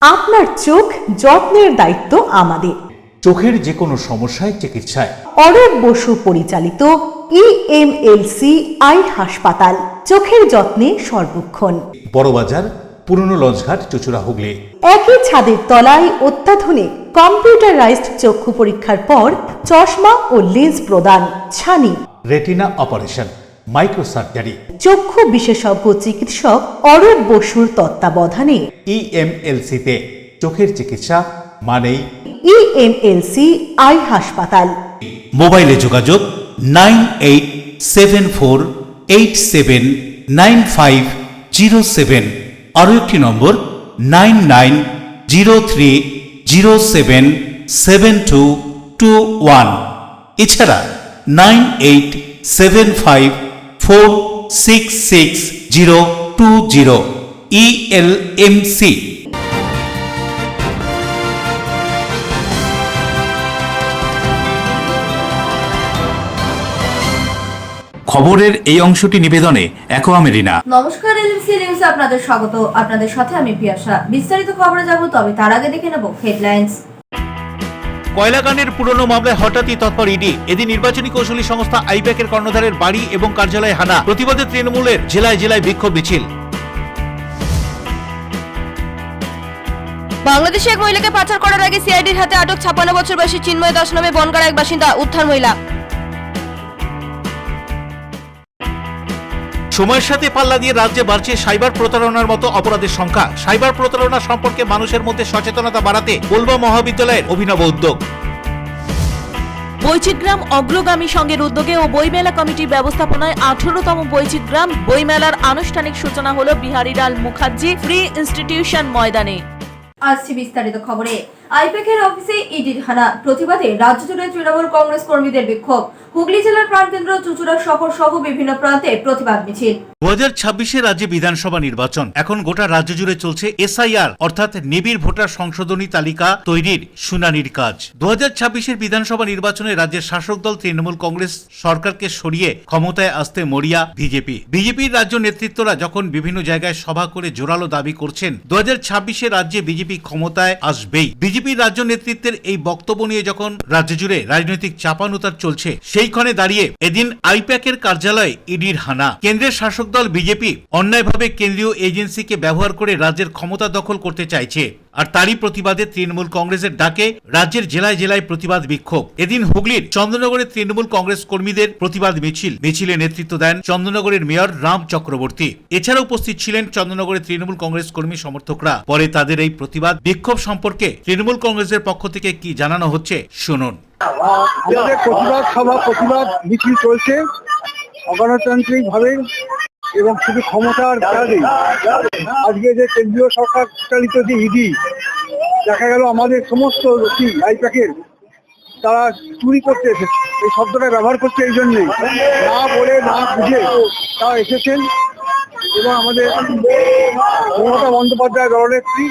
আপনার চোখ যত্নের দায়িত্ব আমাদের। চোখের যে কোনো সমস্যায় চিকিৎসায় অরূপ বসু পরিচালিত ইএমএলসি আই হাসপাতাল, চোখের যত্নে সর্বক্ষণ। বড়বাজার, পুরনো লঞ্চঘাট, চুচুড়া, হুগলি। একই ছাদের তলায় অত্যাধুনিক কম্পিউটারাইজড চক্ষু পরীক্ষার পর চশমা ও লেন্স প্রদান, ছানি, রেটিনা অপারেশন, মাইক্রো সার্জারি। চক্ষু বিশেষজ্ঞ চিকিৎসক অরূপ বসুর তত্ত্বাবধানে ইএমএলসিতে চোখের চিকিৎসা মানেই ইএমএলসি আই হাসপাতাল। মোবাইলে যোগাযোগ 9874879507, আরও একটি নম্বর 9903077221, এছাড়া 9875466020 ইএলএমসি। খবরের এই অংশটি নিবেদনে অ্যাকোয়া মেরিনা। নমস্কার, এলএমসি নিউজে আপনাদের স্বাগত। আপনাদের সাথে আমি পিয়াসা। বিস্তারিত খবরে যাব, তবে তার আগে দেখে নেব হেডলাইন্স। কয়লাকাণ্ডের পুরনো মামলায় হঠাৎই তৎপর ইডি। এদিন নির্বাচনী কৌশলী সংস্থা আইপ্যাকের কর্ণধারের বাড়ি এবং কার্যালয়ে হানা। প্রতিবাদে তৃণমূলের জেলায় জেলায় বিক্ষোভ মিছিল। বাংলাদেশে এক মহিলাকে পাচার করার আগে সিআইডির হাতে আটক 56 বছর বয়সী চিন্ময় দাস নামে বনগাঁর এক বাসিন্দা, উদ্ধার মহিলা। সময়ের সাথে পাল্লা দিয়ে রাজ্যে বাড়ছে সাইবার প্রতারণার মতো অপরাধের সংখ্যা। সাইবার প্রতারণা সম্পর্কে মানুষের মধ্যে সচেতনতা বাড়াতে বলবা মহাবিদ্যালয়ের অভিনব উদ্যোগ। বৈচিত্র্যাম অগ্রগামী সংঘের উদ্যোগে ও বইমেলা কমিটির ব্যবস্থাপনায় 18তম বৈচিত্র্যাম বইমেলার আনুষ্ঠানিক সূচনা হলো বিহারীলাল মুখার্জি ফ্রি ইনস্টিটিউশন ময়দানে। আসছে বিস্তারিত খবরে। আইপ্যাকের অফিসে ইডির হানা। প্রতিবাদে রাজ্য জুড়ে তৃণমূল কংগ্রেস কর্মীদের বিক্ষোভ। হুগলি জেলার প্রাণকেন্দ্র চুচুড়া শহর সহ বিভিন্ন প্রান্তে প্রতিবাদ মিছিল। 2026 রাজ্যে বিধানসভা নির্বাচন। এখন গোটা রাজ্য জুড়ে চলছে এসআইআর অর্থাৎ নিবিড় ভোটার সংশোধনী তালিকা তৈরির শুনানির কাজ। 2026 বিধানসভা নির্বাচনে রাজ্যের শাসক দল তৃণমূল কংগ্রেস সরকারকে সরিয়ে ক্ষমতায় আসতে মরিয়া বিজেপি। বিজেপির রাজ্য নেতৃত্বরা যখন বিভিন্ন জায়গায় সভা করে জোরালো দাবি করছেন 2026 রাজ্যে বিজেপি ক্ষমতায় আসবেই। বিজেপির রাজ্য নেতৃত্বের এই বক্তব্য নিয়ে যখন রাজ্য জুড়ে রাজনৈতিক চাপানুতার চলছে, সেইখানে দাঁড়িয়ে এদিন আইপ্যাকের কার্যালয়ে ইডির হানা। কেন্দ্রের শাসক দল বিজেপি অন্যায়ভাবে কেন্দ্রীয় এজেন্সিকে ব্যবহার করে রাজ্যের ক্ষমতা দখল করতে চাইছে। আর তারই প্রতিবাদে তৃণমূল কংগ্রেসের ডাকে রাজ্যের জেলায় জেলায় প্রতিবাদ বিক্ষোভ। এদিন হুগলির চন্দ্রনগরে তৃণমূল কংগ্রেস কর্মীদের প্রতিবাদ মিছিলে নেতৃত্ব দেন চন্দ্রনগরের মেয়র রাম চক্রবর্তী। এছাড়া উপস্থিত ছিলেন চন্দ্রনগরের তৃণমূল কংগ্রেস কর্মী সমর্থকরা। পরে তাদের এই প্রতিবাদ বিক্ষোভ সম্পর্কে তৃণমূল কংগ্রেসের পক্ষ থেকে কি জানানো হচ্ছে শুনুন। আমাদের প্রতিবাদ সভা, প্রতিবাদ মিছিল চলছে অগণতান্ত্রিক ভাবে এবং শুধু ক্ষমতার কারণে। আজকে যে কেন্দ্রীয় সরকার চালিত যে ইডি, দেখা গেল আমাদের সমস্ত আইপ্যাকের তারা চুরি করতে এসেছে। এই শব্দটা ব্যবহার করছে এই জন্যে, না বলে না বুঝে তারা এসেছেন এবং আমাদের মমতা বন্দ্যোপাধ্যায় দলনেত্রী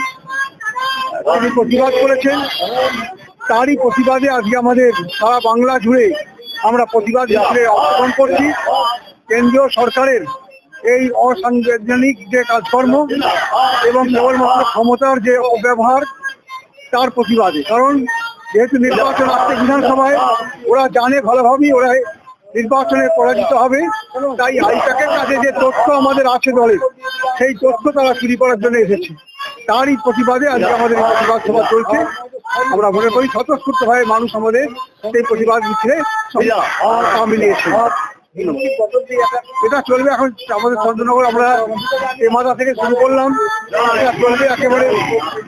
তিনি প্রতিবাদ করেছেন। তারই প্রতিবাদে আজকে আমাদের সারা বাংলা জুড়ে আমরা প্রতিবাদ মিছিলে অংশগ্রহণ করছি। কেন্দ্রীয় সরকারের এই অসাংবিধানিক যে কাজকর্ম এবং কেবলমাত্র ক্ষমতার যে অব্যবহার, তার প্রতিবাদে। কারণ যেহেতু নির্বাচন আসছে বিধানসভায়, ওরা জানে ভালোভাবেই ওরা নির্বাচনে পরাজিত হবে। তাই আইপ্যাকের কাছে যে তথ্য আমাদের আছে দলের, সেই তথ্য তারা চুরি করার জন্য এসেছে। তারই প্রতিবাদে আজকে আমাদের প্রতিবাদ সভা চলছে। আমরা মনে করি স্বতঃস্ফূর্তভাবে মানুষ আমাদের সেই প্রতিবাদ মিছিলে সামিল নিয়েছে। এটা চলবে এখন আমাদের চন্দ্রনগর, আমরা এমাদা থেকে শুরু করলাম, এটা চলবে একেবারে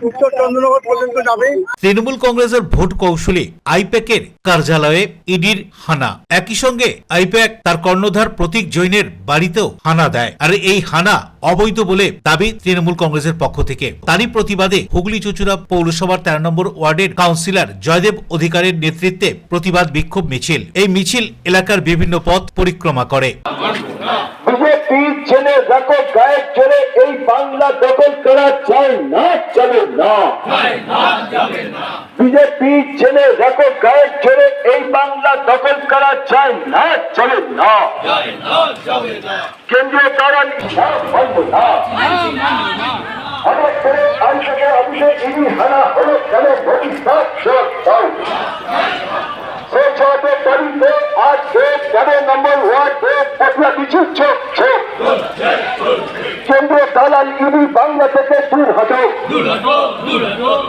উত্তর চন্দ্রনগর পর্যন্ত যাবে। তৃণমূল কংগ্রেসের ভোট কৌশলী আইপ্যাকের কার্যালয়ে ইডির হানা। একই সঙ্গে আইপ্যাক তার কর্ণধার প্রতীক জৈনের বাড়িতেও হানা দেয়। আর এই হানা অবৈধ বলে দাবি তৃণমূল কংগ্রেসের পক্ষ থেকে। তারই প্রতিবাদে হুগলি চুচুড়া পৌরসভার 13 নম্বর ওয়ার্ডের কাউন্সিলর জয়দেব অধিকারের নেতৃত্বে প্রতিবাদ বিক্ষোভ মিছিল। এই মিছিল এলাকার বিভিন্ন পথ পরিক্রমা করে। বিজেপি ছেলে রাখো গায়ের জোরে এই বাংলা দখল করা যায় না, চলে না। বিজেপি ছেলে রাখো গায়ের জোরে এই বাংলা দখল করা যায় না, চলে না। কেন্দ্রীয় কারণ বলবো না। হঠাৎ করে আইসকের অফিসে ইডি হানা হলো কেন ভবিষ্যৎ পঞ্চায়েতের দাবিতে আজকে 13 নম্বর ওয়ার্ডে পটুয়া কিছু চলছে। কেন্দ্রীয় দালাল ইডি বাংলা থেকে দূর হটো,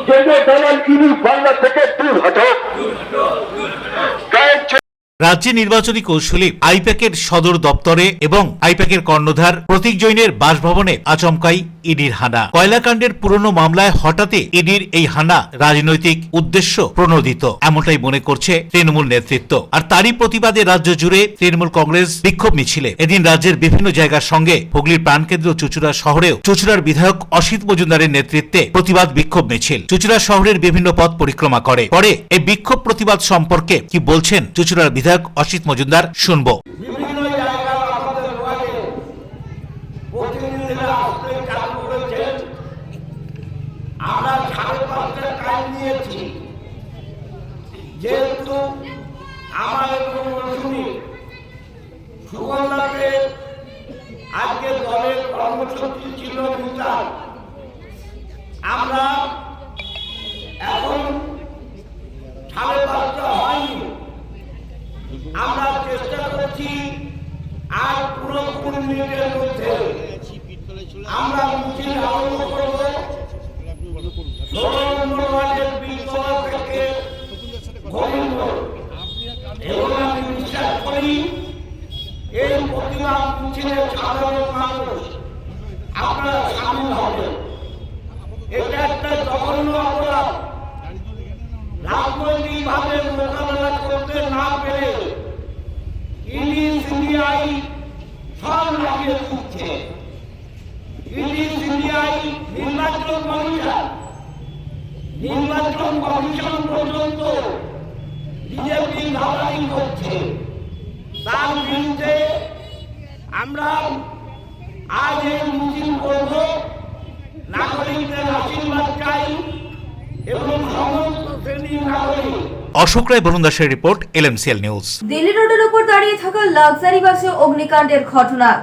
কেন্দ্রীয় দালাল ইডি বাংলা থেকে দূর হটো। রাজ্যে নির্বাচনী কৌশলে আইপ্যাকের সদর দপ্তরে এবং আইপ্যাকের কর্ণধার প্রতীক জৈনের বাসভবনে আচমকাই ইডির হানা। কয়লাকাণ্ডের পুরনো মামলায় হঠাৎই ইডির এই হানা রাজনৈতিক উদ্দেশ্য প্রণোদিত, এমনটাই মনে করছে তৃণমূল নেতৃত্ব। আর তারই প্রতিবাদে রাজ্য জুড়ে তৃণমূল কংগ্রেস বিক্ষোভ মিছিলে এদিন রাজ্যের বিভিন্ন জায়গার সঙ্গে হুগলির প্রাণকেন্দ্র চুঁচুড়া শহরেও চুঁচুড়ার বিধায়ক অসিত মজুমদারের নেতৃত্বে প্রতিবাদ বিক্ষোভ মিছিল চুঁচুড়া শহরের বিভিন্ন পথ পরিক্রমা করে। পরে এই বিক্ষোভ প্রতিবাদ সম্পর্কে কি বলছেন চুঁচুড়ার বিধায়ক অসিত মজুমদার, শুনবো। বিভিন্ন জায়গায় আমাদের ওয়ার্ডে প্রতিনিধিরা আসতে চালু করেছেন। আমরা 5:30টার টাইম নিয়েছি, যেহেতু আমাদের কোনো শুনি সুগন্ধাকে আজকে দলের কর্মসূচি ছিল বিচার। আমরা এখন 5:30টা হয়নি, আমরা চেষ্টা করছি আর পুরো 20 মিনিটের মধ্যে আমরা মিছিল আরম্ভ করব। 16 নম্বর ওয়ার্ডের বিশ্বনাথ থেকে গোবিন্দ, এবং আমি বিশ্বাস করি এই প্রতিবাদ মিছিলে সাধারণ মানুষ আপনারা সামিল হবেন। এটা একটা জঘন্য অপরাধ। রাজনৈতিকভাবে মোকাবেলা করতে না পেরে ইডি সিবিআই সব লাগিয়ে দিচ্ছে। ইডি সিবিআই নির্বাচন কমিশন পর্যন্ত বিজেপি দালালি করছে। তার বিরুদ্ধে আমরা আজ এই মিছিল করব। নাগরিকদের আশীর্বাদ চাই এবং সমস্ত শ্রেণীর নাগরিক। অশোক রায় বরুণ দাসের রিপোর্ট, এলএমসিএল নিউজ। দিল্লি রোডের উপর দাঁড়িয়ে থাকা লাক্সারি বাসে অগ্নিকাণ্ডের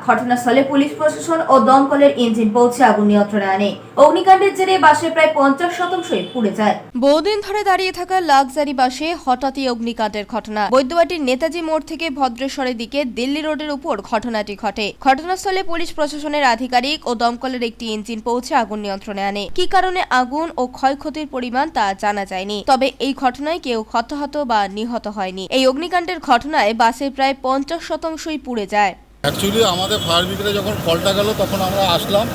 ঘটনাস্থলে পুলিশ প্রশাসন ও দমকলের ইঞ্জিন পৌঁছে আগুন নিয়ন্ত্রণে আনে। অগ্নিকাণ্ডের জেরে বাসের প্রায় 50% পুড়ে যায়। বহুদিন ধরে দাঁড়িয়ে থাকা লাক্সারি বাসে হঠাৎই অগ্নিকাণ্ডের ঘটনা। বৈদ্যবাটির নেতাজি মোড় থেকে ভদ্রেশ্বরের দিকে দিল্লি রোডের উপর ঘটনাটি ঘটে। ঘটনাস্থলে পুলিশ প্রশাসনের আধিকারিক ও দমকলের একটি ইঞ্জিন পৌঁছে আগুন নিয়ন্ত্রণে আনে। কি কারণে আগুন ও ক্ষয়ক্ষতির পরিমাণ তা জানা যায়নি, তবে এই ঘটনায় কেউ হতাহত বা নিহত হয়নি। এই অগ্নিকাণ্ডের ঘটনায় বাসের প্রায় 50%ই পুড়ে যায়। অ্যাকচুয়ালি আমাদের ফায়ার ব্রিগেডে যখন কলটা গেল তখন আমরা আসলাম,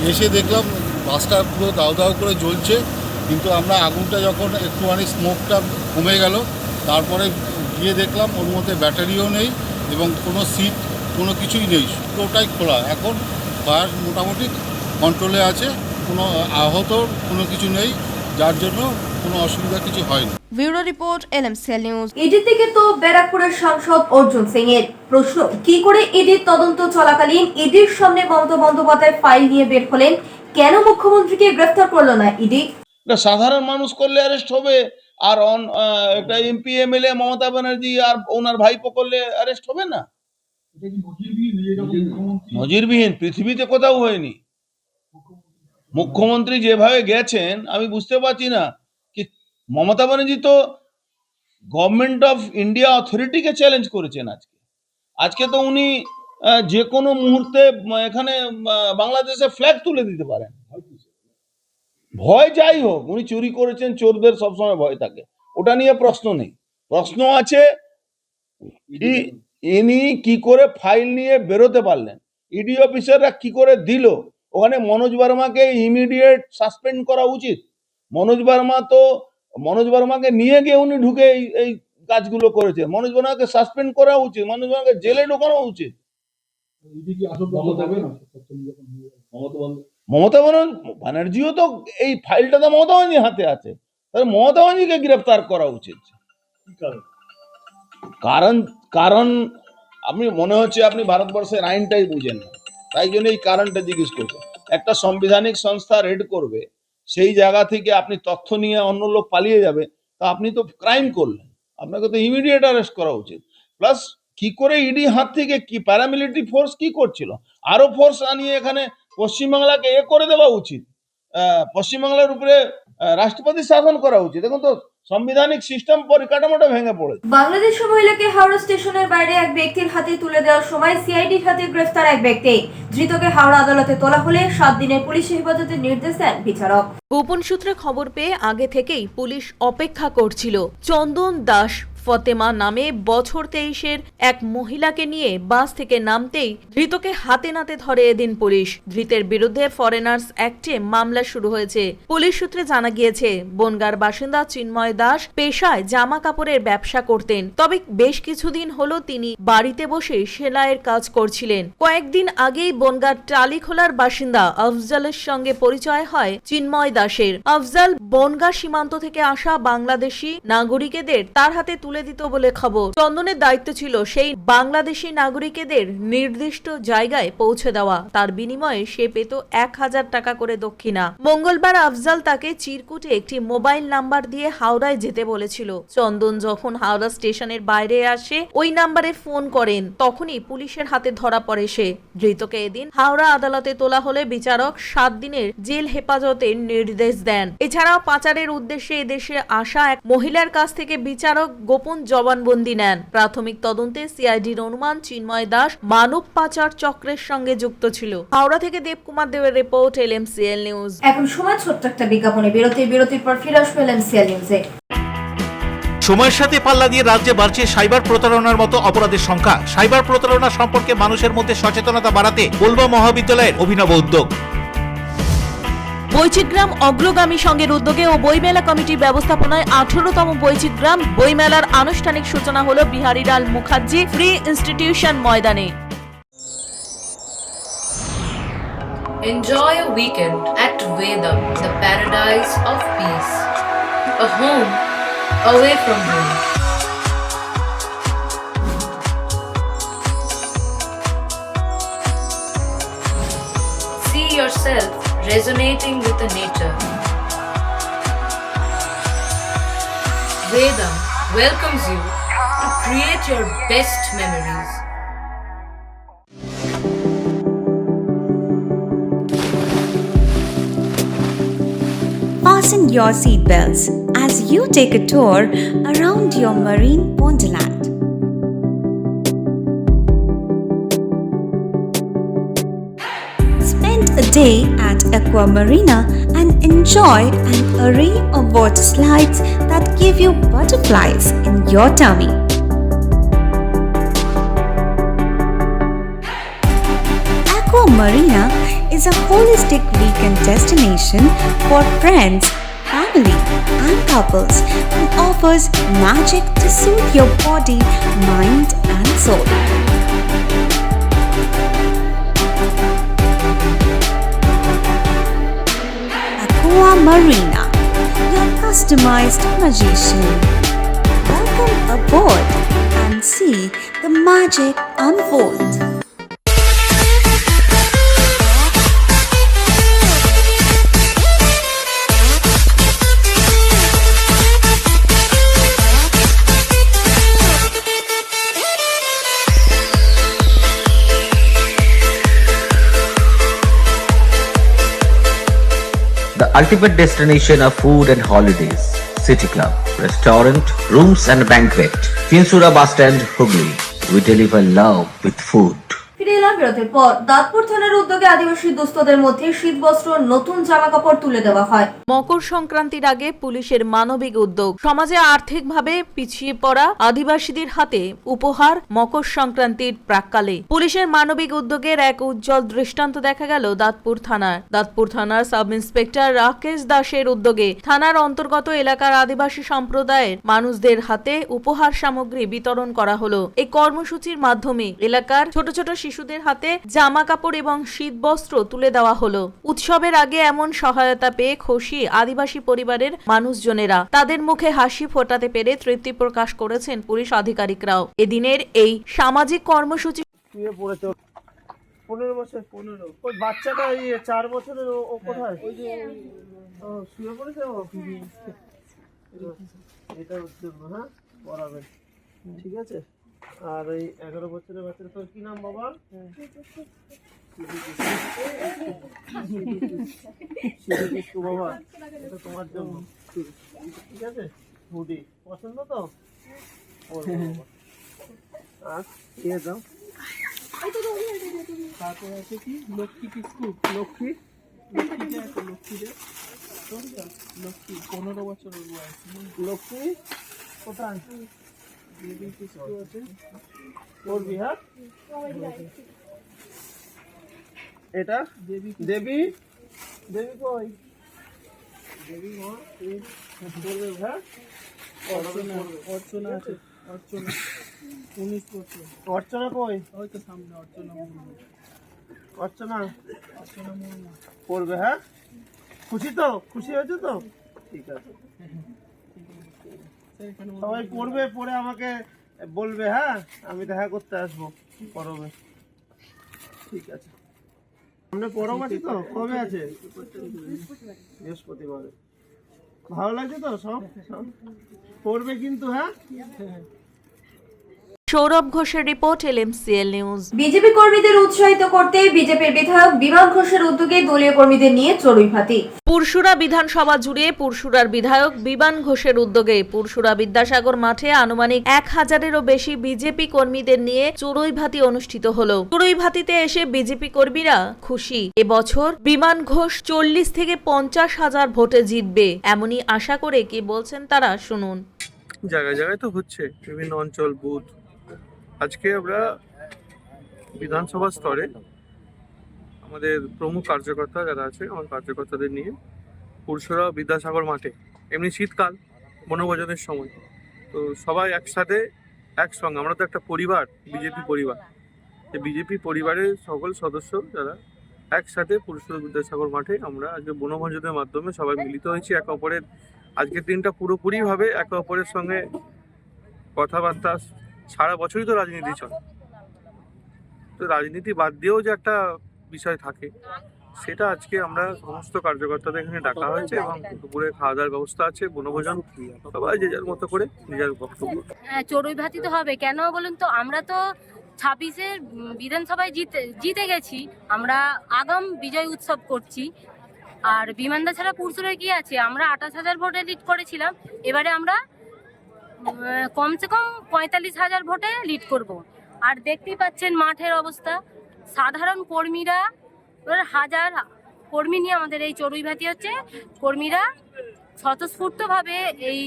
এসে দেখলাম বাসটা পুরো দাউ দাউ করে জ্বলছে, কিন্তু আমরা আগুনটা যখন একটুখানি স্মোকটা কমে গেল তারপরে গিয়ে দেখলাম ওর মধ্যে ব্যাটারিও নেই এবং কোনো সিট কোনো কিছুই নেই, পুরোটাই খোলা। এখন ফায়ার মোটামুটি কন্ট্রোলে আছে, কোনো আহত কোনো কিছু নেই, যার জন্য কোনো অসুবিধা কিছু হয়নি। Bureau report, LMCL news. ইডির থেকে তো ব্যারাকপুরের সাংসদ অর্জুন সিং এর প্রশ্ন, কি করে ইডির তদন্ত চলাকালীন ইডির সামনে মমতা বন্দ্যোপাধ্যায় ফাইল নিয়ে বের হলেন, কেন মুখ্যমন্ত্রীকে গ্রেফতার করলো না ইডি? সাধারণ মানুষ করলে অ্যারেস্ট হবে, আর একটা এমপি এমএলএ মমতা ব্যানার্জি আর ওনার ভাইপো করলে অ্যারেস্ট হবে না? নজিরবিহীন, পৃথিবীতে কোথাও হয়নি। মুখ্যমন্ত্রী যেভাবে গেছেন আমি বুঝতে পারছি না কি মমতা ব্যানার্জি তো গভর্নমেন্ট অফ ইন্ডিয়া অথরিটিকে চ্যালেঞ্জ করেছেন। আজকে তো উনি যে কোনো মুহূর্তে এখানে বাংলাদেশে ফ্ল্যাগ তুলে দিতে পারেন। ভয় যাই হোক, উনি চুরি করেছেন, চোরদের সবসময় ভয় থাকে, ওটা নিয়ে প্রশ্ন নেই। প্রশ্ন আছে ইনি কি করে ফাইল নিয়ে বেরোতে পারলেন, ইডি অফিসাররা কি করে দিল। ওখানে মনোজ ভার্মাকে ইমিডিয়েট সাসপেন্ড করা উচিত। মনোজ ভার্মাকে নিয়ে গিয়ে উনি ঢুকে এই কাজগুলো করেছে। মনোজ ভার্মাকে সাসপেন্ড করা উচিত, মনোজ ভার্মাকে জেলে ঢোকানো উচিত। মমতা ব্যানার্জিও তো এই ফাইলটা তো মমতা ব্যানার্জির হাতে আছে, তাহলে মমতা ব্যানার্জিকে গ্রেফতার করা উচিত। কারণ আপনি মনে হচ্ছে আপনি ভারতবর্ষের আইনটাই বুঝেন না, তাই জন্য এই কারণটা জিজ্ঞেস করছে। একটা সাংবিধানিক সংস্থা রেড করবে, সেই জায়গা থেকে আপনি তথ্য নিয়ে অন্য লোক পালিয়ে যাবে, তা আপনি তো ক্রাইম করলেন, আপনাকে তো ইমিডিয়েট অ্যারেস্ট করা উচিত। প্লাস কি করে ইডি হাত থেকে কি প্যারামিলিটারি ফোর্স কি করছিল, আরো ফোর্স আনিয়ে এখানে পশ্চিমবাংলাকে করে দেওয়া উচিত। পশ্চিমবাংলার উপরে রাষ্ট্রপতি শাসন করা উচিত। দেখুন তো সাংবিধানিক সিস্টেম পরিকাঠামোটা ভেঙে পড়েছে। বাংলাদেশের মহিলাকে হাওড়া স্টেশনের বাইরে এক ব্যক্তির হাতে তুলে দেওয়ার সময় সিআইডির হাতে গ্রেফতার এক ব্যক্তি। ধৃতকে হাওড়া আদালতে তোলা হলে 7 দিনের পুলিশ হেফাজতের নির্দেশ দেন বিচারক। গোপন সূত্রে খবর পেয়ে আগে থেকেই পুলিশ অপেক্ষা করছিল। চন্দন দাস ফতেমা নামে বছর 23-এর এক মহিলাকে নিয়ে বাস থেকে নামতেই ধৃতকে হাতে নাতে ধরে এদিন পুলিশ। ধৃতের বিরুদ্ধে ফরেনার্স অ্যাক্টে মামলা শুরু হয়েছে। পুলিশ সূত্রে জানা গিয়েছে, বনগাঁর বাসিন্দা চিন্ময় দাস পেশায় জামা কাপড়ের ব্যবসা করতেন। তবে বেশ কিছুদিন হলো তিনি বাড়িতে বসে সেলাইয়ের কাজ করছিলেন। কয়েকদিন আগেই বনগাঁর টালিখোলার বাসিন্দা আফজালের সঙ্গে পরিচয় হয় চিন্ময় দাসের। আফজাল বনগাঁ সীমান্ত থেকে আসা বাংলাদেশি নাগরিকদের তার হাতে তুলে দিত বলে খবর। চন্দনের দায়িত্ব ছিল সেই বাংলাদেশি নাগরিকদের নির্দিষ্ট জায়গায় পৌঁছে দেওয়া। তার বিনিময়ে সে পেত 1000 টাকা করে দক্ষিণা। মঙ্গলবার আফজাল তাকে চিরকুটে একটি মোবাইল নাম্বার দিয়ে হাওড়ায় যেতে বলেছিল। চন্দন যখন হাওড়া স্টেশনের বাইরে আসে ওই নাম্বারে ফোন করেন, তখনই পুলিশের হাতে ধরা পড়ে সে। ধৃতকে এদিন হাওড়া আদালতে তোলা হলে বিচারক 7 দিনের জেল হেফাজতের নির্দেশ দেন। এছাড়াও পাচারের উদ্দেশ্যে এদেশে আসা এক মহিলার কাছ থেকে বিচারক গোপন জবানবন্দি নেন। প্রাথমিক তদন্তে সিআইডির অনুমান চিন্ময় দাস মানব পাচার চক্রের সঙ্গে যুক্ত ছিল। হাওড়া থেকে দেবকুমার দেবের রিপোর্ট, LMCL নিউজ। এখন সময় ছোট্ট একটা বিজ্ঞাপনে বিরতির পর ফিরে আসবে LMCL নিউজে। সময়ের সাথে পাল্লা দিয়ে রাজ্যে বাড়ছে সাইবার প্রতারণার মতো অপরাধের সংখ্যা। সাইবার প্রতারণা সম্পর্কে মানুষের মধ্যে সচেতনতা বাড়াতে বলবা মহাবিদ্যালয়ের অভিনব উদ্যোগ। বৈচিত্র্যাম অগ্রগামী সংঘের উদ্যোগে ও বইমেলা কমিটির ব্যবস্থাপনায় 18তম বৈচিত্র্যাম বইমেলার আনুষ্ঠানিক সূচনা হলো বিহারীলাল মুখার্জি ফ্রি ইনস্টিটিউশন ময়দানে। Enjoy a weekend at Vedam, the paradise of peace. A home away from home. See yourself resonating with the nature. Vedam welcomes you to create your best memories. Fasten your seatbelts as you take a tour around your marine wonderland. Spend a day at Aqua Marina and enjoy an array of water slides that give you butterflies in your tummy. Aqua Marina is a holistic weekend destination for friends, family, and couples and offers magic to soothe your body, mind, and soul. Aqua Marina, your customized magician. Welcome aboard and see the magic unfold. The ultimate destination of food and holidays. City Club, restaurant, rooms and banquet. Finsura Bus Stand, Hooghly. We deliver love with food. ফিরে এলাম বিরতির পর। দাঁতপুর থানার উদ্যোগে আদিবাসী দুস্থদের মধ্যে শীত বস্ত্র, নতুন জামা কাপড় তুলে দেওয়া হয়। মকর সংক্রান্তির আগে পুলিশের মানবিক উদ্যোগ। সমাজে আর্থিকভাবে পিছিয়ে পড়া আদিবাসীদের হাতে উপহার মকর সংক্রান্তির প্রাক্কালে পুলিশের মানবিক উদ্যোগের এক উজ্জ্বল দৃষ্টান্ত দেখা গেল দাঁতপুর থানার। দাঁতপুর থানার সাব ইন্সপেক্টর রাকেশ দাসের উদ্যোগে থানার অন্তর্গত এলাকার আদিবাসী সম্প্রদায়ের মানুষদের হাতে উপহার সামগ্রী বিতরণ করা হলো। এই কর্মসূচির মাধ্যমে এলাকার ছোট ছোট শিশুদের হাতে জামা কাপড় এবং শীত বস্ত্র তুলে দেওয়া হলো। উৎসবের আগে এমন সহায়তা পেয়ে খুশি আদিবাসী পরিবারের মানুষজনেরা। তাদের মুখে হাসি ফোটাতে পেরে তৃপ্তি প্রকাশ করেছেন পুলিশ আধিকারিকরাও। এদিনের এই সামাজিক কর্মসূচি 15 বছর 15 ওই বাচ্চাটা এই 4 বছরের ও কোথায় ওই যে শুয়ে পড়েছে ও এটা হ্যাঁ পড়াবেন ঠিক আছে। আর এই 11 বছরের বাচ্চাটা তোর কি নাম বাবা? বাবা এটা তোমার জন্য, ঠিক আছে? হুডি পছন্দ তো? আর দিয়ে দাও। তারপরে আছে কি লক্ষ্মী বিস্কুট, লক্ষ্মী লক্ষ্মী আছে, লক্ষ্মী রে লক্ষ্মী 15 বছরের বয়স। লক্ষ্মী কোথায়? বেবি বিস্কুট আছে, করবি? হ্যাঁ, এটা দেবী, দেবী দেবী কই? দেবী মা করবে? হ্যাঁ, অর্চনা, অর্চনা আছে, অর্চনা 19 বছর। অর্চনা কই? ওই তো সামনে অর্চনা মুর্মু। অর্চনা, অর্চনা মুর্মু করবে? হ্যাঁ, খুশি তো? খুশি হয়েছে তো? ঠিক আছে, সবাই পড়বে, পড়ে আমাকে বলবে। হ্যাঁ, আমি দেখা করতে আসবো পরবে। ঠিক আছে, সামনে পরব আছে তো? কবে আছে? বৃহস্পতিবার। ভালো লাগছে তো? সব পড়বে কিন্তু। হ্যাঁ, সৌরভ ঘোষের রিপোর্ট, LMCL নিউজ। বিজেপি কর্মীদের উৎসাহিত করতে বিজেপির বিধায়ক বিমান ঘোষের উদ্যোগে দলীয় কর্মীদের নিয়ে চড়ুইভাতি। পুরসুরা বিধানসভা জুড়ে পুরসুরার বিধায়ক বিমান ঘোষের উদ্যোগে পুরসুরা বিদ্যাসাগর মাঠে আনুমানিক 1000-এরও বেশি বিজেপি কর্মীদের নিয়ে চড়ুইভাতি অনুষ্ঠিত হলো। চড়ুইভাতিতে এসে বিজেপি কর্মীরা খুশি। এবছর বিমান ঘোষ 40 থেকে 50 হাজার ভোটে জিতবে এমনই আশা করে কি বলছেন তারা, শুনুন। জায়গায় জায়গায় তো হচ্ছে, বিভিন্ন অঞ্চল, বুথ। আজকে আমরা বিধানসভা স্তরে আমাদের প্রমুখ কার্যকর্তা যারা আছে, আমার কার্যকর্তাদের নিয়ে পুরসুরা বিদ্যাসাগর মাঠে, এমনি শীতকাল বনভোজনের সময়, তো সবাই একসাথে একসঙ্গে, আমরা তো একটা পরিবার, বিজেপি পরিবার, বিজেপি পরিবারের সকল সদস্য যারা একসাথে পুরসুরা বিদ্যাসাগর মাঠে আমরা আজকে বনভোজনের মাধ্যমে সবাই মিলিত হয়েছি। একে অপরের আজকের দিনটা পুরোপুরিভাবে একে অপরের সঙ্গে কথাবার্তা। সারা বছরই তো রাজনীতি চলে, তো রাজনীতি বাদ দিয়েও যে একটা বিষয় থাকে, সেটা আজকে আমরা সমস্ত কার্যকর্তাদের এখানে ডাকা হয়েছে এবং দুপুরে খাওয়া দাওয়ার ব্যবস্থা আছে, বনভোজন, সবাই যে যার মতো করে নিজের বক্তব্য। হ্যাঁ, চড়ুইভাতি তো হবে, কেন বলুন তো? আমরা তো 26-এর বিধানসভায় জিতে গেছি, আমরা আগাম বিজয় উৎসব করছি। আর বিমানদা ছাড়া পুরসুরায় কি আছে? আমরা 28,000 ভোটে লিড করেছিলাম, এবারে আমরা কমসে কম 45,000 ভোটে লিড করব। আর দেখতেই পাচ্ছেন মাঠের অবস্থা, সাধারণ কর্মীরা, 1000 কর্মী নিয়ে আমাদের এই চড়ুইভাতি হচ্ছে। কর্মীরা স্বতঃস্ফূর্তভাবে এই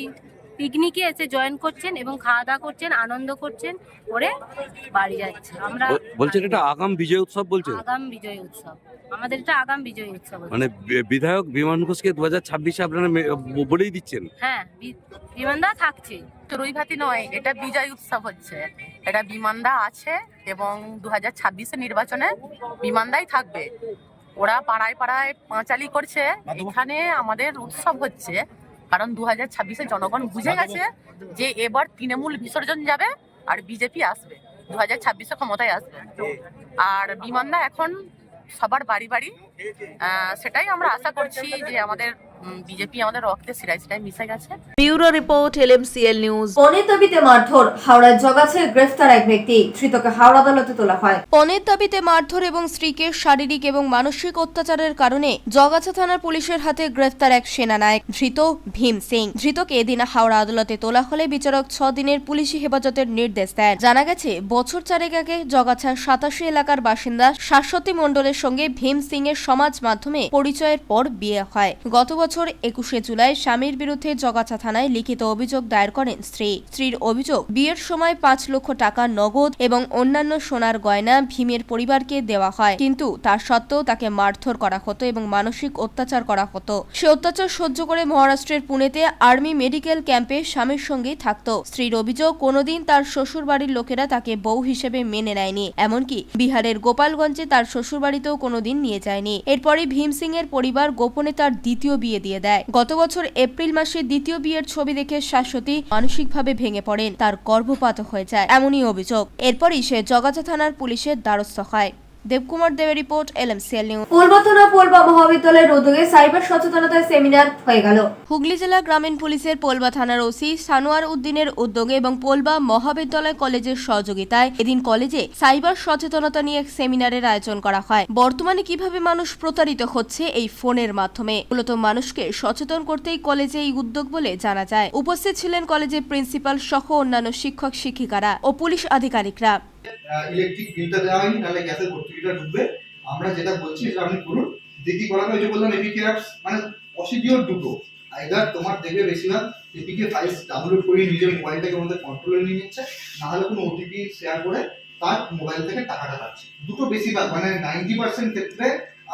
পিকনিকে এসে জয়েন করছেন এবং খাওয়া দাওয়া করছেন, আনন্দ করছেন, করে বাড়ি যাচ্ছে। আমরা বলছেন এটা আগাম বিজয় উৎসব, বলছেন আগাম বিজয় উৎসব, আমাদের এটা আগাম বিজয় উৎসব। মানে বিধায়ক বিমান ঘোষকে 2026-এ আপনারা বলেই দিচ্ছেন? হ্যাঁ, বিমানদা থাকছে। চড়ুইভাতি নয়, এটা বিজয় উৎসব হচ্ছে। এটা বিমানদা আছে এবং 2026-এর নির্বাচনে বিমানদাই থাকবে। ওরা পাড়ায় পাড়ায় পাঁচালি করছে, এখানে আমাদের উৎসব হচ্ছে। কারণ 2026-এ জনগণ বুঝে গেছে যে এবার তৃণমূল বিসর্জন যাবে আর বিজেপি আসবে, 2026-এ ক্ষমতায় আসবে। আর বিমানদা এখন সবার বাড়ি বাড়ি, সেটাই আমরা আশা করছি যে আমাদের বিজেপি আমাদের রক্তে শিরায় শিরায় মিশে গেছে। Bureau report, LMCL news. পণের দাবিতে মারধর, হাওড়ার জগাছে গ্রেফতার এক ব্যক্তি, ধৃতকে হাওড়া আদালতে তোলা হয়। পণের দাবিতে মারধর এবং স্ত্রীকে শারীরিক এবং মানসিক অত্যাচারের কারণে জগাছা থানার পুলিশের হাতে গ্রেফতার এক সেনানায়ক, ধৃত ভীম সিং। ধৃতকে এদিন হাওড়া আদালতে তোলা হলে বিচারক 6 দিনের পুলিশি হেফাজতের নির্দেশ দেন। জানা গেছে, বছর 4 আগে জগাছার 87 এলাকার বাসিন্দা শাশ্বতী মণ্ডলের সঙ্গে ভীম সিং এর সমাজ মাধ্যমে পরিচয়ের পর বিয়ে হয়। গত বছর 21শে জুলাই স্বামীর বিরুদ্ধে জগাছা থানায় লিখিত অভিযোগ দায়ের করেন স্ত্রী। স্ত্রীর অভিযোগ, বিয়ের সময় 5 লক্ষ টাকা নগদ এবং অন্যান্য সোনার গয়না ভীমের পরিবারকে দেওয়া হয়, কিন্তু তার সত্ত্বেও তাকে মারধর করা হতো এবং মানসিক অত্যাচার করা হতো। সে অত্যাচার সহ্য করে মহারাষ্ট্রের পুনেতে আর্মি মেডিকেল ক্যাম্পে স্বামীর সঙ্গেই থাকত। স্ত্রীর অভিযোগ, কোনোদিন তার শ্বশুর বাড়ির লোকেরা তাকে বউ হিসেবে মেনে নেয়নি, এমনকি বিহারের গোপালগঞ্জে তার শ্বশুর বাড়িতেও কোনোদিন নিয়ে যায়নি। এরপরই ভীম সিং এর পরিবার গোপনে তার দ্বিতীয় বিয়ে দিয়ে দেয়। গত বছর এপ্রিল মাসে দ্বিতীয় বিয়ের ছবি দেখে শাশ্বতী মানসিকভাবে ভেঙে পড়েন, তার গর্ভপাত হয়ে যায়, এমনই অভিযোগ। এরপরই সে জগাছা থানার পুলিশের দ্বারস্থ হয়। দেবকুমার দেবের রিপোর্ট, LMCL নিউজ। পূর্বতনা পোলবা মহাবিদ্যালয়ের উদ্যোগে সাইবার সচেতনতা সেমিনার হয়ে গেল। হুগলি জেলা গ্রামীণ পুলিশের পোলবা থানার ওসি সানোয়ার উদ্দিনের উদ্যোগে এবং পোলবা মহাবিদ্যালয় কলেজের সহযোগিতায় এদিন কলেজে সাইবার সচেতনতা নিয়ে এক সেমিনারের আয়োজন করা হয়। বর্তমানে কিভাবে মানুষ প্রতারিত হচ্ছে এই ফোনের মাধ্যমে, মূলত মানুষকে সচেতন করতেই কলেজে এই উদ্যোগ বলে জানা যায়। উপস্থিত ছিলেন কলেজের প্রিন্সিপাল সহ অন্যান্য শিক্ষক শিক্ষিকারা ও পুলিশ আধিকারিকরা। ইলেকট্রিক বিলটা দেওয়া হয়নি, তাহলে গ্যাসের ভর্তুকিটা ঢুকবে। আমরা যেটা বলছি সেটা আপনি করুন। দেখি করানো হয়েছে বললাম এপিকে অ্যাপস মানে প্রসিডিওর দুটো, আইদার তোমার দেখবে বেশিরভাগ এপিকে ফাইলস ডাউনলোড করে নিজের মোবাইলটাকে আমাদের কন্ট্রোলে নিয়ে নিচ্ছে, না হলে কোনো ওটিপি শেয়ার করে তার মোবাইল থেকে টাকাটা কাটছে। দুটো বেশিরভাগ মানে 90% ক্ষেত্রে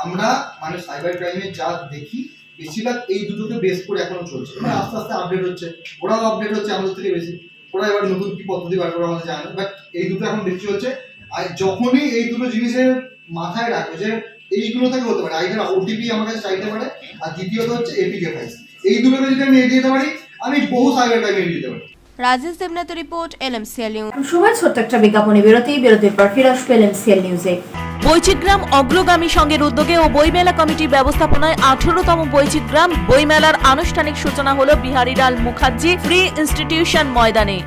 আমরা মানে সাইবার ক্রাইমে যা দেখি বেশিরভাগ এই দুটোকে বেস করে এখনো চলছে। মানে আস্তে আস্তে আপডেট হচ্ছে, ওরাও আপডেট হচ্ছে আমাদের থেকে বেশি। ওরা এবার নতুন কি পদ্ধতি বার করে আমাদের জানে, বাট এই দুটো এখন বেশি চলছে। আর যখনই এই দুটো জিনিসের মাথায় রাখবে যে এইগুলো থেকে হতে পারে, আইদার ওটিপি আমার কাছে চাইতে পারে, আর দ্বিতীয়ত হচ্ছে এপিকে ফাইলস, এই দুটোকে যদি আমি এড়িয়ে দিতে পারি আমি বহু সাইবার ক্রাইম এড়িয়ে দিতে পারি। রাজেশ দেবনাথের রিপোর্ট, LMCL নিউজ। সময় ছোট্ট একটা বিজ্ঞাপনী বিরতির পর ফিরে আসবে LMCL নিউজে। বৈচিত্র্যাম অগ্রগামী সংঘের উদ্যোগে ও বইমেলা কমিটির ব্যবস্থাপনায় 18তম বৈচিত্র্যাম বইমেলার আনুষ্ঠানিক সূচনা হলো বিহারীলাল মুখার্জি ফ্রি ইনস্টিটিউশন ময়দানে।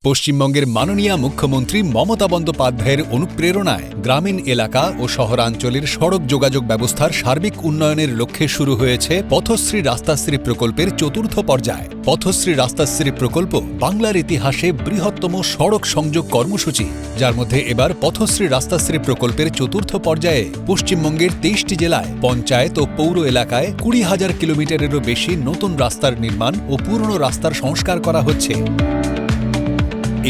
পশ্চিমবঙ্গের মাননীয় মুখ্যমন্ত্রী মমতা বন্দ্যোপাধ্যায়ের অনুপ্রেরণায় গ্রামীণ এলাকা ও শহরাঞ্চলের সড়ক যোগাযোগ ব্যবস্থার সার্বিক উন্নয়নের লক্ষ্যে শুরু হয়েছে পথশ্রী রাস্তাশ্রী প্রকল্পের চতুর্থ পর্যায়। পথশ্রী রাস্তাশ্রী প্রকল্প বাংলার ইতিহাসে বৃহত্তম সড়ক সংযোগ কর্মসূচি, যার মধ্যে এবার পথশ্রী রাস্তাশ্রী প্রকল্পের চতুর্থ পর্যায়ে পশ্চিমবঙ্গের 23টি জেলায় পঞ্চায়েত ও পৌর এলাকায় 20,000 কিলোমিটারেরও বেশি নতুন রাস্তার নির্মাণ ও পুরনো রাস্তার সংস্কার করা হচ্ছে।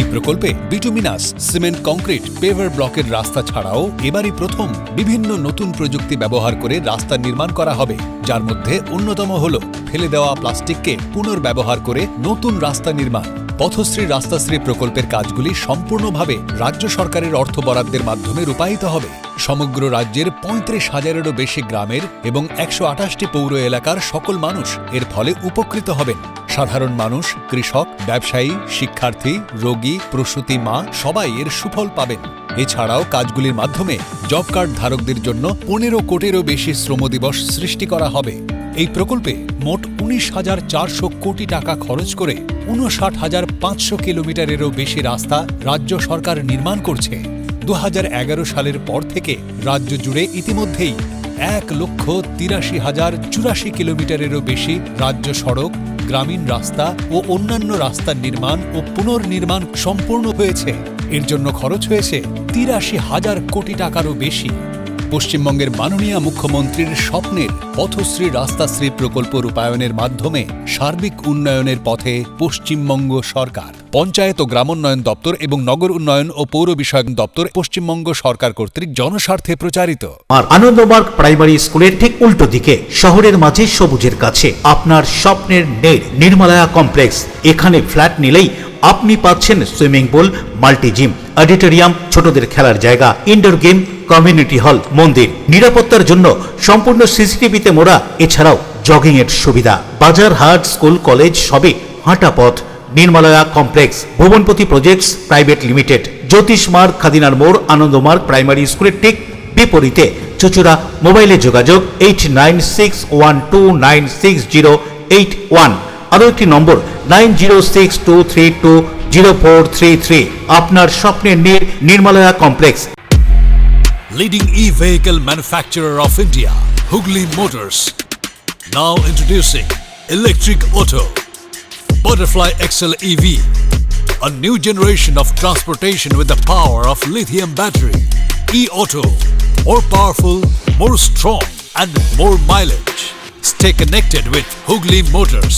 এই প্রকল্পে বিটুমিনাস, সিমেন্ট, কংক্রিট, পেভার ব্লকের রাস্তা ছাড়াও এবারই প্রথম বিভিন্ন নতুন প্রযুক্তি ব্যবহার করে রাস্তা নির্মাণ করা হবে, যার মধ্যে অন্যতম হল ফেলে দেওয়া প্লাস্টিককে পুনর্ব্যবহার করে নতুন রাস্তা নির্মাণ। পথশ্রী রাস্তাশ্রী প্রকল্পের কাজগুলি সম্পূর্ণভাবে রাজ্য সরকারের অর্থ বরাদ্দের মাধ্যমে রূপায়িত হবে। সমগ্র রাজ্যের 35,000-এরও বেশি গ্রামের এবং 128টি পৌর এলাকার সকল মানুষ এর ফলে উপকৃত হবেন। সাধারণ মানুষ, কৃষক, ব্যবসায়ী, শিক্ষার্থী, রোগী, প্রসূতি মা সবাই এর সুফল পাবেন। এছাড়াও কাজগুলির মাধ্যমে জব কার্ড ধারকদের জন্য 15 কোটিরও বেশি শ্রমদিবস সৃষ্টি করা হবে। এই প্রকল্পে মোট 19,400 কোটি টাকা খরচ করে 59,500 কিলোমিটারেরও বেশি রাস্তা রাজ্য সরকার নির্মাণ করছে। 2011 সালের পর থেকে রাজ্য জুড়ে ইতিমধ্যেই 1,83,084 কিলোমিটারেরও বেশি রাজ্য সড়ক, গ্রামীণ রাস্তা ও অন্যান্য রাস্তার নির্মাণ ও পুনর্নির্মাণ সম্পূর্ণ হয়েছে। এর জন্য খরচ হয়েছে 83,000 কোটি টাকারও বেশি। পশ্চিমবঙ্গের মাননীয় মুখ্যমন্ত্রীর স্বপ্নের পথশ্রী রাস্তাশ্রী প্রকল্প রূপায়ণের মাধ্যমে সার্বিক উন্নয়নের পথে পশ্চিমবঙ্গ সরকার। পঞ্চায়েত ও গ্রামোন্নয়ন দপ্তর এবং নগর উন্নয়ন ও পৌর বিষয়ক দপ্তর পশ্চিমবঙ্গ সরকার কর্তৃক জনস্বার্থে প্রচারিত। আর আনন্দমার্গ প্রাইমারি স্কুলের ঠিক উল্টো দিকে শহরের মাঝে সবুজের কাছে আপনার স্বপ্নের নেট নির্মলায়া কমপ্লেক্স। এখানে ফ্ল্যাট নিলেই আপনি পাচ্ছেন swimming pool, multi gym, auditorium, ছোটদের খেলার জায়গা, ইনডোর গেম, কমিউনিটি হল, মন্দির, নিরাপত্তার জন্য সম্পূর্ণ সিসিটিভিতে মোড়া, এছাড়াও জগিং এর সুবিধা। বাজার, হাট, স্কুল, কলেজ সবে হাঁটা পথ। নির্মলায়া কমপ্লেক্স, ভুবনপতি প্রজেক্টস প্রাইভেট লিমিটেড, জ্যোতিষ মার্গ, খাদিনার মোড়, আনন্দমার্গ প্রাইমারি স্কুলের ঠিক বিপরীতে। চুচুড়া। মোবাইলে যোগাযোগ 8961296081। আরও একটি নম্বর 9062320433। আপনার স্বপ্নের নির্মলায়া complex. Leading e-vehicle manufacturer of India, Hugli Motors. Now introducing Electric Auto, Butterfly XL EV, a new generation of transportation with the power of lithium battery. E-Auto, more powerful, more strong and more mileage. Stay connected with Hugli Motors.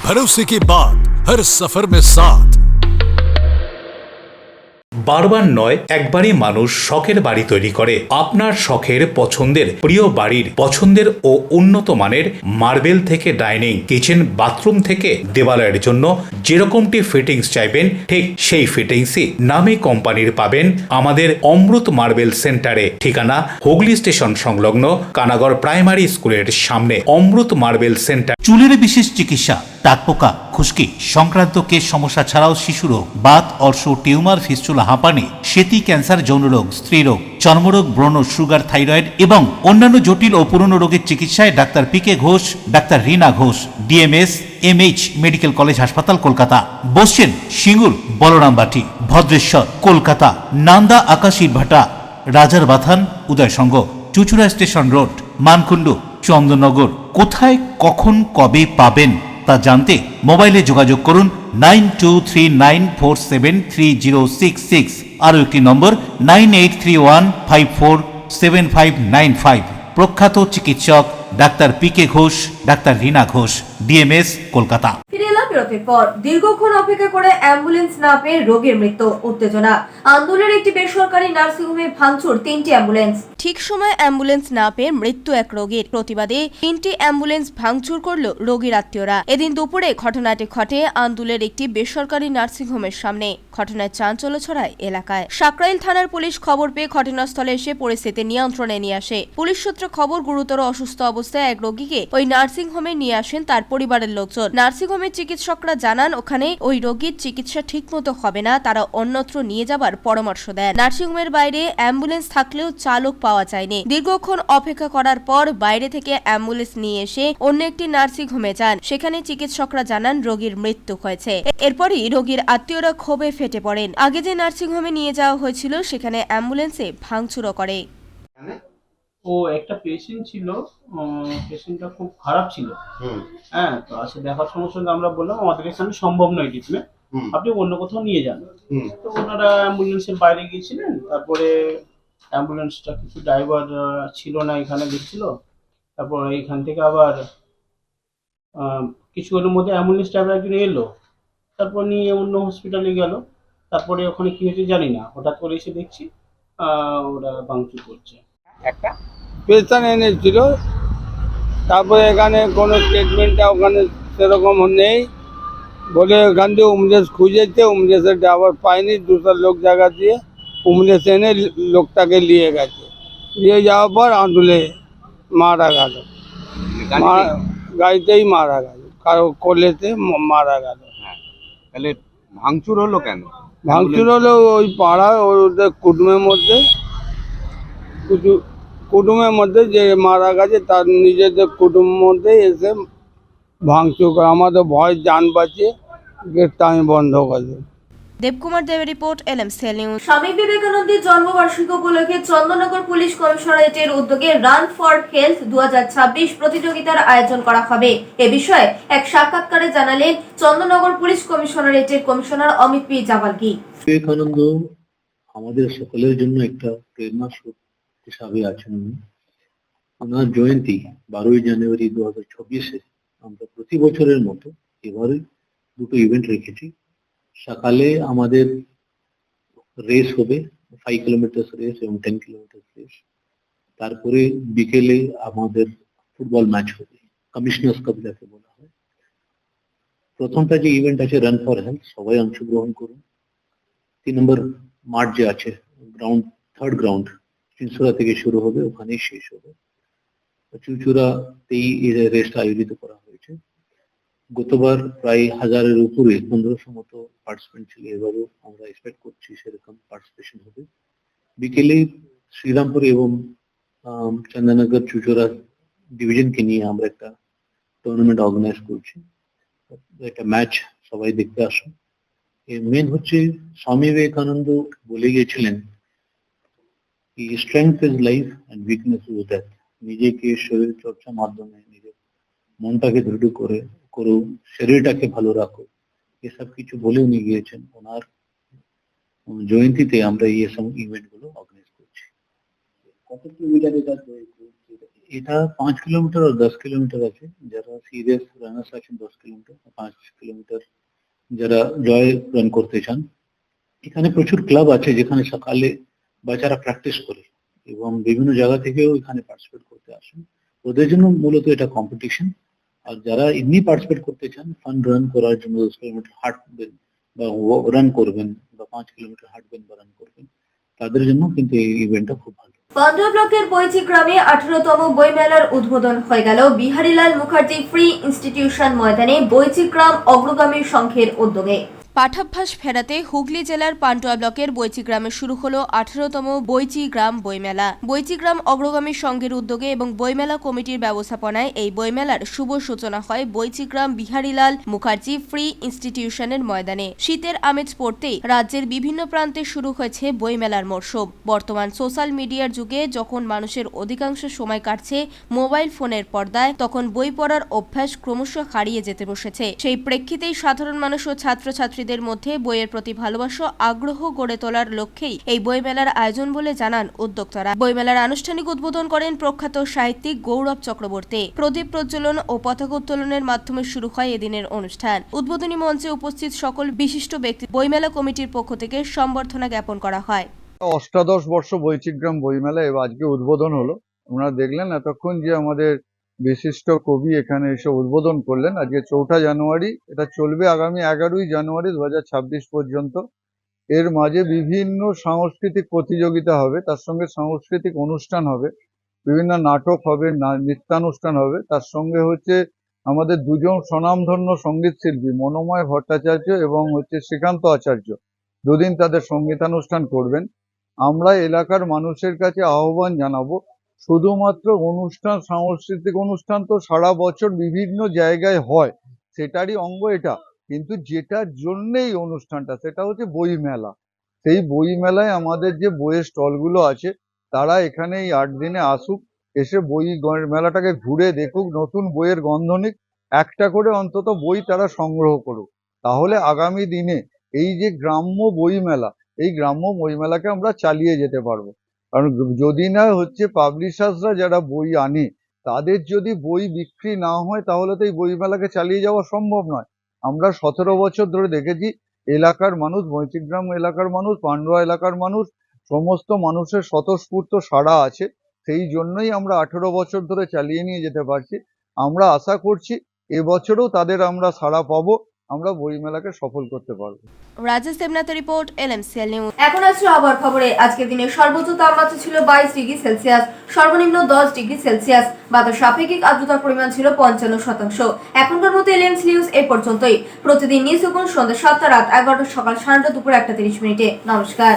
भरोसे के बाद हर सफर में साथ। বারবার নয়, একবারই মানুষ শখের বাড়ি তৈরি করে। আপনার শখের পছন্দের প্রিয় বাড়ির পছন্দের ও উন্নত মানের মার্বেল থেকে ডাইনিং, কিচেন, বাথরুম থেকে দেওয়ালের জন্য যেরকমটি ফিটিংস চাইবেন ঠিক সেই ফিটিংসই নামী কোম্পানির পাবেন আমাদের অমৃত মার্বেল সেন্টারে। ঠিকানা হুগলি স্টেশন সংলগ্ন কানাগড় প্রাইমারি স্কুলের সামনে। অমৃত মার্বেল সেন্টার। চুলের বিশেষ চিকিৎসা টাকপোকা, খুশকি সংক্রান্ত কেস সমস্যা ছাড়াও শিশুরোগ, বাত, অর্শ, টিউমার, ফিস্টুলা, হাঁপানি, সেতি, ক্যান্সার, যৌনরোগ, স্ত্রীরোগ, চর্মরোগ, ব্রণ, সুগার, থাইরয়েড এবং অন্যান্য জটিল ও পুরনো রোগের চিকিৎসায় doctor PK Ghosh, doctor Rina Ghosh, DMS MH medical college হাসপাতাল, কলকাতা। বসছেন সিঙ্গুর, বলরামবাটি, ভদ্রেশ্বর, কলকাতা, নান্দা, আকাশীরভাটা, রাজার বাথান, উদয়সঙ্গ, চুচুড়া স্টেশন রোড, মানকুণ্ডু, চন্দননগর। কোথায়, কখন, কবে পাবেন তা জানতে মোবাইলে যোগাযোগ করুন 9239473066, আরও একটি নম্বর 9831547595। প্রখ্যাত চিকিৎসক doctor PK Ghosh, doctor Rina Ghosh, DMS, Kolkata. ফিরে এলাম বিরতির পর। দীর্ঘক্ষণ অপেক্ষা করে অ্যাম্বুলেন্স না পেয়ে রোগীর মৃত্যু, উত্তেজনা। আন্দোলনের একটি বেসরকারি নার্সিংহোমে ভাঙচুর 3টি অ্যাম্বুলেন্স। ঠিক সময় অ্যাম্বুলেন্স না পেয়ে মৃত্যু এক রোগীর। প্রতিবাদে 3টি অ্যাম্বুলেন্স ভাঙচুর করল রোগীর আত্মীয়রা। এদিন দুপুরে ঘটনাটি ঘটে আন্দুলের একটি বেসরকারি নার্সিংহোমের সামনে। ঘটনায় চাঞ্চল্য ছড়ায় এলাকায়। সাকরাইল থানার পুলিশ খবর পেয়ে ঘটনাস্থলে এসে পরিস্থিতি নিয়ন্ত্রণে নিয়ে আসে। পুলিশ সূত্রে খবর, গুরুতর অসুস্থ অবস্থায় এক রোগীকে ওই নার্সিংহোমে নিয়ে আসেন তার পরিবারের লোকজন। নার্সিংহোমের চিকিৎসকরা জানান ওখানে ওই রোগীর চিকিৎসা ঠিকমতো হবে না, তারা অন্যত্র নিয়ে যাবার পরামর্শ দেন। নার্সিংহোমের বাইরে অ্যাম্বুলেন্স থাকলেও চালক পাওয়া যায়নি। দীর্ঘক্ষণ অপেক্ষা করার পর বাইরে থেকে অ্যাম্বুলেন্স নিয়ে এসে অন্য একটি নার্সিংহোমে যান। সেখানে চিকিৎসকরা জানান রোগীর মৃত্যু হয়েছে। এরপরই রোগীর আত্মীয়রা ক্ষোভে ফেটে পড়েন। আগে যে নার্সিংহোমে নিয়ে যাওয়া হয়েছিল সেখানে অ্যাম্বুলেন্সে ভাঙচুরও করে। ও একটা পেশেন্ট ছিল, পেশেন্টটা খুব খারাপ ছিল। হ্যাঁ, তো আসলে দেখার সঙ্গে সঙ্গে আমরা বললাম আমাদের এখানে সম্ভব নয় ট্রিটমেন্ট, আপনি অন্য কোথাও নিয়ে যান। তো ওনারা অ্যাম্বুলেন্সের বাইরে গিয়েছিলেন। তারপরে অ্যাম্বুলেন্সটা কিছু ড্রাইভার ছিল না এখানে, দেখছিল। তারপর এখান থেকে আবার কিছুক্ষণের মধ্যে অ্যাম্বুলেন্স ড্রাইভার একজন এলো, তারপর নিয়ে অন্য হসপিটালে গেল। তারপরে ওখানে কি হয়েছে জানি না, হঠাৎ করে এসে দেখছি ওরা ভাঙচুর করছে। একটা পেশেন্ট এনেছিল, তারপরে এখানে কোনো ট্রিটমেন্টটা ওখানে সেরকম নেই বলে ওখান থেকে অ্যাম্বুলেন্স খুঁজেছে, অ্যাম্বুলেন্সের ড্রাইভার পায়নি, দুটো লোক জায়গা দিয়ে অ্যাম্বুলেন্স এনে লোকটাকে নিয়ে গেছে। নিয়ে যাওয়ার পর আন্দোলে মারা গেল, গাড়িতেই মারা গেল, কারো কোলেতে মারা গেল। তাহলে ভাঙচুর হলো কেন? ভাঙচুর হলো ওই পাড়া ওদের কুটুমের মধ্যে যে মারা গেছে তার নিজেদের কুটুমের মধ্যে এসে ভাঙচুর করে। আমাদের ভয় জান বাঁচিয়ে গেটটা আমি বন্ধ করে। দেবকুমার দেবের রিপোর্ট, LMCL নিউজ। স্বামী বিবেকানন্দের জন্মবার্ষিকী উপলক্ষে চন্দননগর পুলিশ কমিশনারেটের উদ্যোগে রান ফর হেলথ 2026 প্রতিযোগিতার আয়োজন করা হবে। এ বিষয়ে এক সাক্ষাৎকারে জানালেন চন্দননগর পুলিশ কমিশনারেটের কমিশনার অমিত পি জাভালকি। বিবেকানন্দ আমাদের সকলের জন্য একটা প্রেরণা স্রোত হিসাবে আছেন। ওনার জয়ন্তী 12ই জানুয়ারি 2026-এ আমরা প্রতি বছরের মতো এবারে দুটো ইভেন্ট রেখেছি। সকালে আমাদের রেস হবে, 5 কিলোমিটার রেস এবং 10 কিলোমিটার রেস। তারপরে বিকেলে আমাদের ফুটবল ম্যাচ হবে, কমিশনার্স কাপ যাকে বলা হয়। প্রথমটা যে ইভেন্ট আছে রান ফর হেলথ, সবাই অংশগ্রহণ করুন। 3 নম্বর মাঠ যে আছে গ্রাউন্ড, থার্ড গ্রাউন্ড চিনসুরা থেকে শুরু হবে, ওখানেই শেষ হবে। চুচুড়াতেই এই রেসটা আয়োজিত করা হয়েছে। গতবার প্রায় 1000-এর উপরে 1500 মতো পার্টিসিপেন্ট ছিল, এবারও আমরা এক্সপেক্ট করছি সেরকম পার্টিসিপেশন হবে। বিকেলে শ্রীরামপুর এবং চন্দননগর চুচুড়া ডিভিশনকে নিয়ে আমরা একটা টুর্নামেন্ট অর্গানাইজ করছি, একটা ম্যাচ, সবাই দেখতে আসুন। এর মেন হচ্ছে স্বামী বিবেকানন্দ বলে গিয়েছিলেন কি strength is life and weakness is death. নিজেকে শরীর চর্চার মাধ্যমে নিজের মনটাকে দৃঢ় করো, শরীরটাকে ভালো রাখো, এসব কিছু বলে উনি গিয়েছেন। ওনার জয়ন্তীতে আমরা এই সব ইভেন্ট গুলো অর্গানাইজ করছি। কত কিলোমিটার এটা 5 কিলোমিটার আর 10 কিলোমিটার আছে। যারা সিরিয়াস রানার্স আছেন 10 কিলোমিটার, 5 কিলোমিটার যারা জয় রান করতে চান। এখানে প্রচুর ক্লাব আছে যেখানে সকালে বাচ্চারা প্র্যাকটিস করে এবং বিভিন্ন জায়গা থেকেও এখানে পার্টিসিপেট করতে আসেন। ওদের জন্য মূলত এটা কম্পিটিশন। আর যারা এমনি পার্টিসিপেট করতে চান, ফান রান করার জন্য 10 কিলোমিটার হাঁটবেন বা রান করবেন বা 5 কিলোমিটার হাঁটবেন বা রান করবেন, তাদের জন্য কিন্তু এই ইভেন্টটা খুব ভালো। পান্ডুয়া ব্লকের বৈচি গ্রামে 18তম বইমেলার উদ্বোধন হয়ে গেল বিহারীলাল মুখার্জি ফ্রি ইনস্টিটিউশন ময়দানে বৈচি গ্রাম অগ্রগামী সংঘের উদ্যোগে। পাঠাভ্যাস ফেরাতে হুগলি জেলার পান্টুয়া ব্লকের বৈচি গ্রামে শুরু হলো 18তম বৈচি গ্রাম বইমেলা। বৈচি গ্রাম অগ্রগামী সংঘের উদ্যোগে এবং বইমেলা কমিটির ব্যবস্থাপনায় এই বইমেলার শুভ সূচনা হয় বৈচি গ্রাম বিহারীলাল মুখার্জি ফ্রি ইনস্টিটিউশনের ময়দানে। শীতের আমেজ পড়তেই রাজ্যের বিভিন্ন প্রান্তে শুরু হয়েছে বইমেলার মরশুম। বর্তমান সোশ্যাল মিডিয়ার যুগে যখন মানুষের অধিকাংশ সময় কাটছে মোবাইল ফোনের পর্দায়, তখন বই পড়ার অভ্যাস ক্রমশ হারিয়ে যেতে বসেছে। সেই প্রেক্ষিতেই সাধারণ মানুষ ও ছাত্রছাত্রী মধ্যে বইয়ের প্রতি ভালোবাসা আগ্রহ গড়ে তোলার লক্ষ্যেই এই বইমেলার আয়োজন বলে জানান উদ্যোক্তারা। বইমেলার আনুষ্ঠানিক উদ্বোধন করেন প্রখ্যাত সাহিত্যিক গৌরব চক্রবর্তী। প্রদীপ প্রজ্বলন ও পতাকা উত্তোলনের মাধ্যমে শুরু হয় এদিনের অনুষ্ঠান। উদ্বোধনী মঞ্চে উপস্থিত সকল বিশিষ্ট ব্যক্তি বইমেলা কমিটির পক্ষ থেকে সম্বর্ধনা জ্ঞাপন করা হয়। অষ্টাদশ বর্ষ বৈচি গ্রাম বইমেলা এবার আজকে উদ্বোধন হলো। আপনারা দেখলেন এতক্ষণ যে আমাদের বিশিষ্ট কবি এখানে এসে উদ্বোধন করলেন। আজকে 4ঠা জানুয়ারি, এটা চলবে আগামী 11ই জানুয়ারি 2026 পর্যন্ত। এর মাঝে বিভিন্ন সাংস্কৃতিক প্রতিযোগিতা হবে, তার সঙ্গে সাংস্কৃতিক অনুষ্ঠান হবে, বিভিন্ন নাটক হবে, নৃত্যানুষ্ঠান হবে। তার সঙ্গে হচ্ছে আমাদের দুজন স্বনামধন্য সঙ্গীত শিল্পী মনোময় ভট্টাচার্য এবং শ্রীকান্ত আচার্য দুদিন তাদের সঙ্গীতানুষ্ঠান করবেন। আমরা এলাকার মানুষের কাছে আহ্বান জানাবো, শুধুমাত্র অনুষ্ঠান, সাংস্কৃতিক অনুষ্ঠান তো সারা বছর বিভিন্ন জায়গায় হয়, সেটারই অঙ্গ এটা, কিন্তু যেটার জন্যই অনুষ্ঠানটা সেটা হচ্ছে বই মেলা। সেই বই মেলায় আমাদের যে বইয়ের স্টলগুলো আছে তারা এখানে এই 8 দিনে আসুক, এসে বই মেলাটাকে ঘুরে দেখুক, নতুন বইয়ের গন্ধ নিক, একটা করে অন্তত বই তারা সংগ্রহ করুক। তাহলে আগামী দিনে এই যে গ্রাম্য বই মেলা, এই গ্রাম্য বই মেলাকে আমরা চালিয়ে যেতে পারবো। কারণ যদি না পাবলিশার্সরা যারা বই আনে তাদের যদি বই বিক্রি না হয় তাহলে তো এই বই মেলাকে চালিয়ে যাওয়া সম্ভব নয়। আমরা 17 বছর ধরে দেখেছি এলাকার মানুষ, বৈচিগ্রাম এলাকার মানুষ, পান্ডুয়া এলাকার মানুষ, সমস্ত মানুষের স্বতঃস্ফূর্ত সাড়া আছে। সেই জন্যই আমরা 18 বছর ধরে চালিয়ে নিয়ে যেতে পারছি। আমরা আশা করছি এবছরও তাদের আমরা সাড়া পাবো, আমরা বই মেলাকে সফল করতে পারবো। রাজেশ দেবনাথের রিপোর্ট, LMCL নিউজ। এখন আসছে আবহাওয়ার খবরে। আজকের দিনে সর্বোচ্চ তাপমাত্রা ছিল 22 ডিগ্রি সেলসিয়াস, সর্বনিম্ন 10 ডিগ্রি সেলসিয়াস। বাতাস আপেক্ষিক আর্দ্রতার পরিমাণ ছিল 55%। এখনকার মতো LMC নিউজ এ পর্যন্তই। প্রতিদিন নিউজ যখন সন্ধ্যা 7টা, রাত 11টা, সকাল 9টা, দুপুর 1টা 30 মিনিটে। নমস্কার।